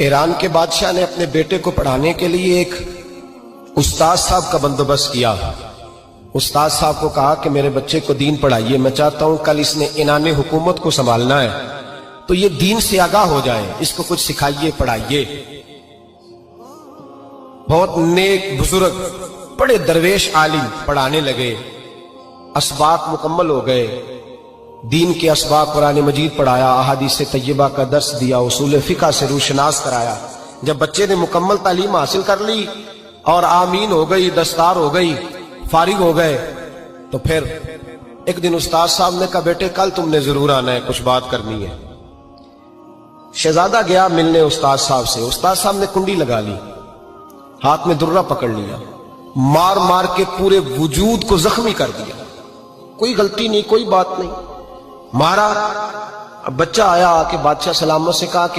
Iran के बादशाह ने अपने बेटे को पढ़ाने के लिए एक उस्ताद साहब का बंदोबस्त किया। उस्ताद साहब को कहा कि मेरे बच्चे को दीन पढ़ाइए, मैं चाहता हूं कल इसने इनाने हुकूमत को संभालना है तो ये दीन से आगाह हो जाए, इसको कुछ सिखाइए, पढ़ाइए। बहुत नेक बुजुर्ग बड़े दरवेश आलिम पढ़ाने लगे, असबाक मुकम्मल हो गए, दीन के असबाक कुरान मजीद पढ़ाया, अहादीस तैयबा का दर्स दिया, उसूल फिक़ह से रूशनास कराया। जब बच्चे ने मुकम्मल तालीम हासिल कर ली और आमीन हो गई, दस्तार हो गई, फारिग हो गए, तो फिर एक दिन उस्ताद साहब ने कहा बेटे कल तुमने जरूर आना है, कुछ बात करनी है। शहजादा गया मिलने उस्ताद साहब से। उस्ताद साहब ने कुंडी लगा ली, हाथ में दुर्रा पकड़ लिया, मार मार के पूरे वजूद को जख्मी कर दिया। कोई गलती नहीं, कोई बात नहीं, मारा। अब बच्चा आया आके बादशाह सलामत से कहा कि